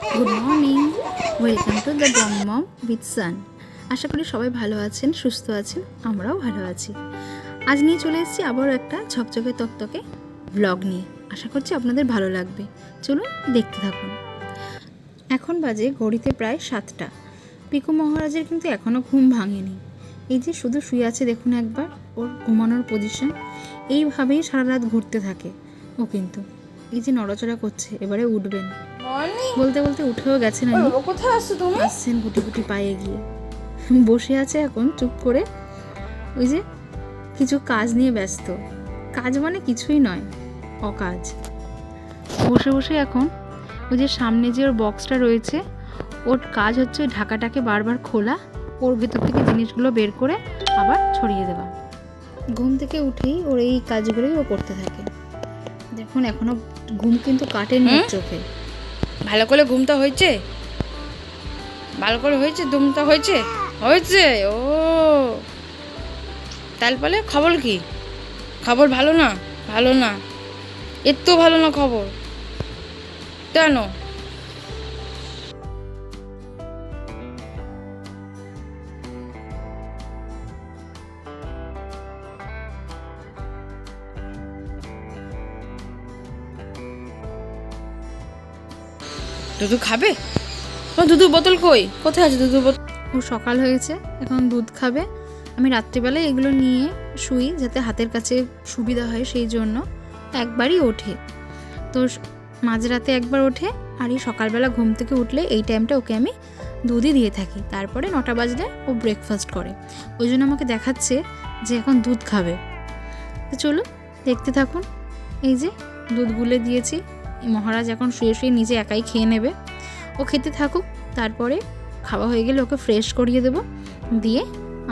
Good morning, welcome to the Bong mom with son. আশা করি সবাই ভালো আছেন, সুস্থ আছেন, আমরাও ভালো আছি। আজ নিয়ে চলে এসেছি আবারও একটা ঝকঝকে তকতকে ব্লগ নিয়ে। আশা করছি আপনাদের ভালো লাগবে। চলুন দেখতে থাকুন। এখন বাজে ঘড়িতে প্রায় 7টা। পিকু মহারাজের কিন্তু এখনও ঘুম ভাঙেনি। এই যে শুধু শুয়ে আছে, দেখুন একবার ওর ঘুমানোর পজিশন। এইভাবেই সারা রাত ঘুরতে থাকে ও। কিন্তু এই যে নড়াচড়া করছে, এবারে উঠবেন বলতে বলতে উঠেও গেছেন। কোথায় আসছো তুমি? আসছেন গুটি গুটি পায়ে গিয়ে বসে আছে এখন চুপ করে। ওই যে কিছু কাজ নিয়ে ব্যস্ত। কাজ মানে কিছুই নয়, অকাজ। বসে বসে এখন ওই যে সামনে যে ওর বক্সটা রয়েছে, ওর কাজ হচ্ছে ওই ঢাকাটাকে বারবার খোলা, ওর ভেতর থেকে জিনিসগুলো বের করে আবার ছড়িয়ে দেওয়া। ঘুম থেকে উঠেই ওর এই কাজগুলোই ও করতে থাকে। দেখুন এখনো ঘুম কিন্তু কাটেনি ওর চোখে। ভালো করে ঘুমটা হয়েছে? ভালো করে হয়েছে? ঘুমটা হয়েছে? হয়েছে। ও তারপরে খবর কি? খবর ভালো না? ভালো না, এত ভালো না খবর কেন? দুধু খাবে? ও দুধু বোতল কই? কোথায় আছে দুধু বোতল? ও সকাল হয়েছে, এখন দুধ খাবে। আমি রাত্রিবেলায় এগুলো নিয়ে শুই যাতে হাতের কাছে সুবিধা হয়, সেই জন্য একবারই ওঠে। তো মাঝরাতে একবার ওঠে, আর এই সকালবেলা ঘুম থেকে উঠলে এই টাইমটা ওকে আমি দুধই দিয়ে থাকি। তারপরে 9টা বাজলে ও ব্রেকফাস্ট করে। ওই জন্য আমাকে দেখাচ্ছে যে এখন দুধ খাবে। তো চলো দেখতে থাকুন। এই যে দুধ গুলে দিয়েছি। এই মহারাজ এখন শুয়ে শুয়ে নিজে একাই খেয়ে নেবে। ও খেতে থাকুক, তারপরে খাওয়া হয়ে গেলে ওকে ফ্রেশ করিয়ে দেবো, দিয়ে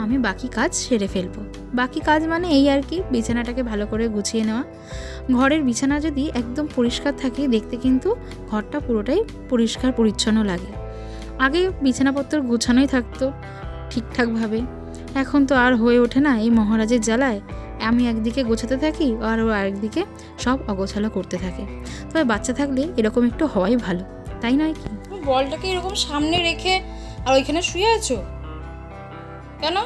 আমি বাকি কাজ সেরে ফেলবো। বাকি কাজ মানে এই আর কি, বিছানাটাকে ভালো করে গুছিয়ে নেওয়া। ঘরের বিছানা যদি একদম পরিষ্কার থাকে, দেখতে কিন্তু ঘরটা পুরোটাই পরিষ্কার পরিচ্ছন্ন লাগে। আগে বিছানাপত্র গুছানোই থাকতো ঠিকঠাকভাবে, এখন তো আর হয়ে ওঠে না। এই মহারাজের জ্বালায় আমি একদিকে গোছাতে থাকি আর ও আরেকদিকে সব অগোছালো করতে থাকে। তবে বাচ্চা থাকলে এরকম একটু হওয়াই ভালো, তাই নয় কি? বলটাকে এরকম সামনে রেখে আর ওইখানে শুয়ে আছো কেন?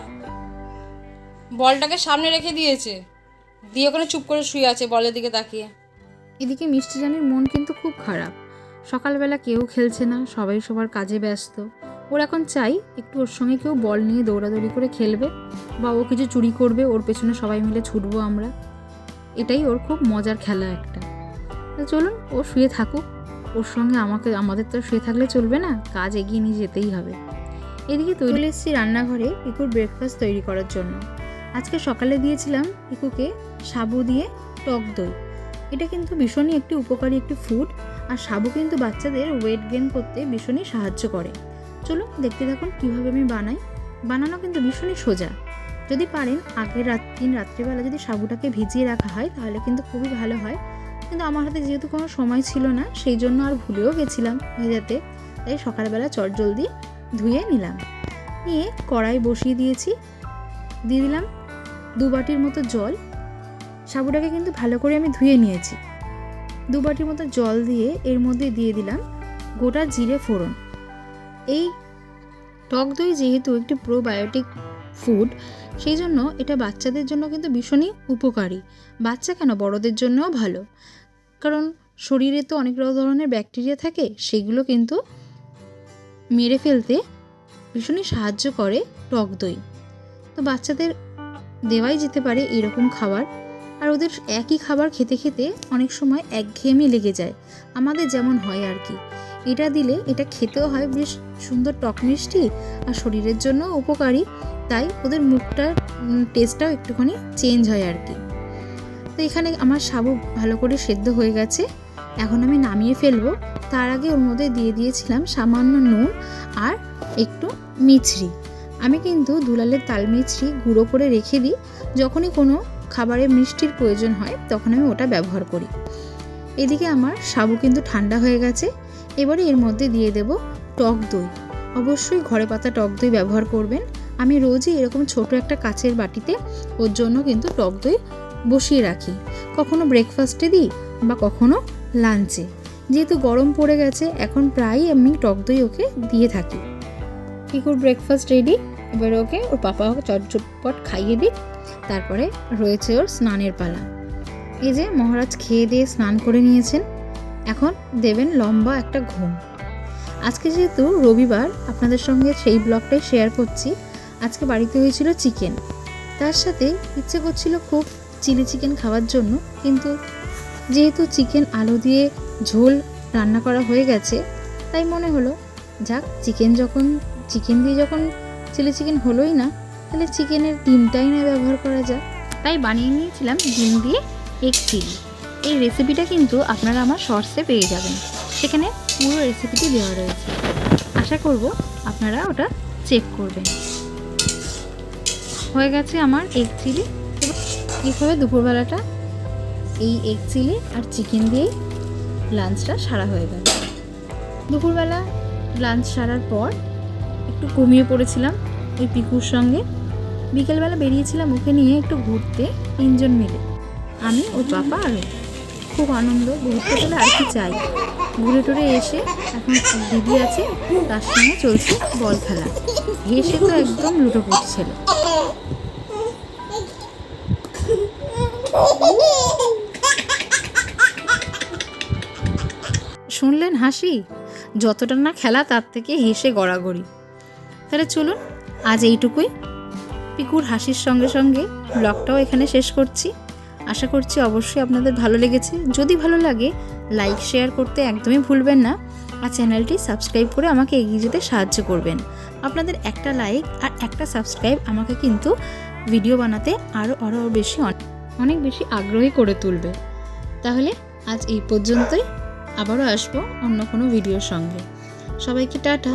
বলটাকে সামনে রেখে দিয়েছে, দিয়ে ওখানে চুপ করে শুয়ে আছে বলের দিকে তাকিয়ে। এদিকে মিষ্টি জানির মন কিন্তু খুব খারাপ। সকালবেলা কেউ খেলছে না, সবাই সবার কাজে ব্যস্ত। ওর এখন চাই একটু ওর সঙ্গে কেউ বল নিয়ে দৌড়াদৌড়ি করে খেলবে, বা ও কিছু চুরি করবে, ওর পেছনে সবাই মিলে ছুটবো আমরা। এটাই ওর খুব মজার খেলা একটা। তো চলুন ও শুয়ে থাকুক, ওর সঙ্গে আমাদের তো শুয়ে থাকলে চলবে না, কাজ এগিয়ে নিয়ে যেতেই হবে। এদিকে চলে এসেছি রান্নাঘরে পিকুর ব্রেকফাস্ট তৈরি করার জন্য। আজকে সকালে দিয়েছিলাম পিকুকে সাবু দিয়ে টক দই। এটা কিন্তু ভীষণই একটি উপকারী একটি ফুড, আর সাবু কিন্তু বাচ্চাদের ওয়েট গেইন করতে ভীষণই সাহায্য করে। চলুন দেখতে থাকুন কীভাবে আমি বানাই। বানানো কিন্তু ভীষণই সোজা। যদি পারেন আগের রাত্রিবেলা যদি সাবুটাকে ভিজিয়ে রাখা হয় তাহলে কিন্তু খুবই ভালো হয়। কিন্তু আমার হাতে যেহেতু কোনো সময় ছিল না, সেই জন্য আর ভুলেও গেছিলাম ভেজাতে, তাই সকালবেলা চটজলদি ধুয়ে নিলাম। নিয়ে কড়াই বসিয়ে দিয়েছি, দিয়ে দিলাম 2 বাটির মতো জল। সাবুটাকে কিন্তু ভালো করে আমি ধুয়ে নিয়েছি। 2 বাটির মতো জল দিয়ে এর মধ্যে দিয়ে দিলাম গোটা জিরে ফোড়ন। এই টক দই যেহেতু একটি প্রোবায়োটিক ফুড, সেই জন্য এটা বাচ্চাদের জন্য কিন্তু ভীষণই উপকারী। বাচ্চা কেন, বড়দের জন্যও ভালো, কারণ শরীরে তো অনেক ধরনের ব্যাকটেরিয়া থাকে, সেগুলো কিন্তু মেরে ফেলতে ভীষণই সাহায্য করে টক দই। তো বাচ্চাদের দেওয়াই যেতে পারে এরকম খাবার। আর ওদের একই খাবার খেতে খেতে অনেক সময় একঘেয়েমি লেগে যায়, আমাদের যেমন হয় আর কি। এটা দিলে এটা খেতেও হয় বেশ সুন্দর টক মিষ্টি, আর শরীরের জন্য উপকারী, তাই ওদের মুখটার টেস্টটাও একটুখানি চেঞ্জ হয় আর কি। তো এখানে আমার সাবু ভালো করে সেদ্ধ হয়ে গেছে, এখন আমি নামিয়ে ফেলবো। তার আগে ওর মধ্যে দিয়ে দিয়েছিলাম সামান্য নুন আর একটু মিছরি। আমি কিন্তু দুলালের তাল মিছরি গুঁড়ো করে রেখে দিই, যখনই কোনো খাবারে মিষ্টির প্রয়োজন হয় তখন আমি ওটা ব্যবহার করি। এদিকে আমার সাবু কিন্তু ঠান্ডা হয়ে গেছে। এবারে এর মধ্যে দিয়ে দেব টক দই। অবশ্যই ঘরে পাতা টক দই ব্যবহার করবেন। আমি রোজই এরকম ছোট একটা কাচের বাটিতে ওর জন্য কিন্তু টক দই বসিয়ে রাখি, কখনো ব্রেকফাস্টে দিই বা কখনো লাঞ্চে। যেহেতু গরম পড়ে গেছে এখন প্রায়ই আমি টক দই ওকে দিয়ে থাকি। পিকুর ব্রেকফাস্ট রেডি, এবার ওকে ওর পাপা ওকে চটচটপট খাইয়ে দিক, তারপরে রয়েছে ওর স্নানের পালা। এই যে মহারাজ খেয়ে দিয়ে স্নান করে নিয়েছেন, এখন দেবেন লম্বা একটা ঘুম। আজকে যেহেতু রবিবার আপনাদের সঙ্গে সেই ব্লগটাই শেয়ার করছি। আজকে বাড়িতে হয়েছিল চিকেন, তার সাথে ইচ্ছে করছিল খুব চিলি চিকেন খাওয়ার জন্য, কিন্তু যেহেতু চিকেন আলু দিয়ে ঝোল রান্না করা হয়ে গেছে তাই মনে হলো যাক চিকেন দিয়ে যখন চিলি চিকেন হলোই না, তাহলে চিকেনের ডিমটাই না ব্যবহার করা যাক। তাই বানিয়ে নিয়েছিলাম ডিম দিয়ে এগ চিলি। এই রেসিপিটা কিন্তু আপনারা আমার শর্টসে পেয়ে যাবেন, সেখানে পুরো রেসিপিটি দেওয়া রয়েছে। আশা করব আপনারা ওটা চেক করবেন। হয়ে গেছে আমার এগ চিলি। এইভাবে দুপুরবেলাটা এই এগ চিলি আর চিকেন দিয়েই লাঞ্চটা সারা হয়ে গেল। দুপুরবেলা লাঞ্চ সারার পর একটু ঘুমিয়ে পড়েছিলাম ওই পিকুর সঙ্গে। বিকেলবেলা বেরিয়েছিলাম ওকে নিয়ে একটু ঘুরতে, 3 জন মিলে, আমি ওর পাপা আর ও। খুব আনন্দ, ঘুরতে গেলে আর কি চাই। ঘুরে টুরে এসে এখন দিদি আছে, তার সঙ্গে চলছে বল খেলা। হেসে তো একদম লুটোপুটি ছেলে। শুনলেন হাসি? যতটা না খেলা তার থেকে হেসে গড়াগড়ি। তাহলে চলুন আজ এইটুকুই। পিকুর হাসির সঙ্গে সঙ্গে ব্লগটাও এখানে শেষ করছি। আশা করছি অবশ্যই আপনাদের ভালো লেগেছে। যদি ভালো লাগে লাইক শেয়ার করতে একদমই ভুলবেন না, আর চ্যানেলটি সাবস্ক্রাইব করে আমাকে এগিয়ে যেতে সাহায্য করবেন। আপনাদের একটা লাইক আর একটা সাবস্ক্রাইব আমাকে কিন্তু ভিডিও বানাতে আরও অনেক বেশি আগ্রহী করে তুলবে। তাহলে আজ এই পর্যন্তই, আবারও আসবো অন্য কোনো ভিডিওর সঙ্গে। সবাইকে টাটা।